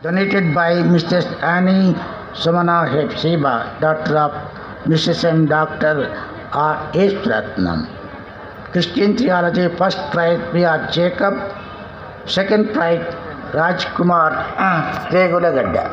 donated by Mrs. Annie Sumana Hepsiba, daughter of Mrs. and Dr. R. H. Ratnam. Christian Theology, first prize B.R. Jacob, second prize Rajkumar Regulagadda.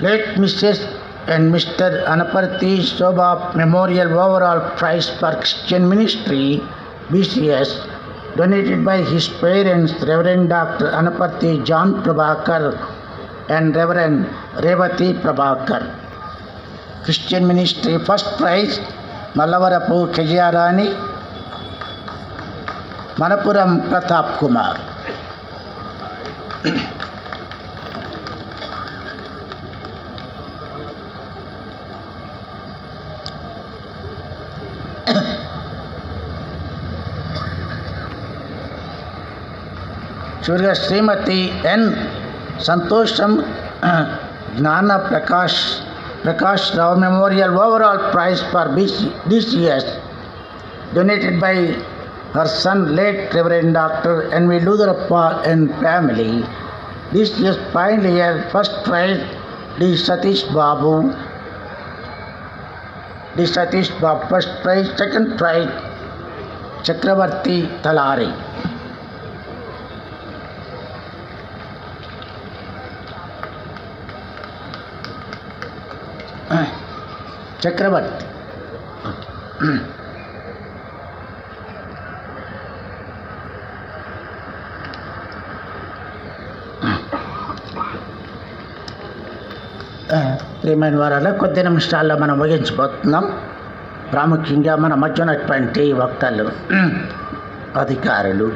Late Mrs. and Mr. Anaparthi Shobha Memorial Overall Prize for Christian Ministry BCS, donated by his parents Reverend Dr. Anaparthi John Prabhakar and Reverend Revati Prabhakar. Christian Ministry first prize Mallavarapu Kejiyarani, Manapuram Pratap Kumar. Srimati N. Santosham Gnana Prakash Rao Memorial Overall Prize for DCS, donated by her son late Reverend Dr. N.V. Ludharappa and family. DCS final year first prize D. Satish Babu, first prize, second prize Chakravarti Talari. Chakravarti. ప్రియమైన వారాల కొద్ది నిమిషాల్లో మనం ముగించిపోతున్నాం. ప్రాముఖ్యంగా మన మధ్య ఉన్నటువంటి వక్తలు, అధికారులు,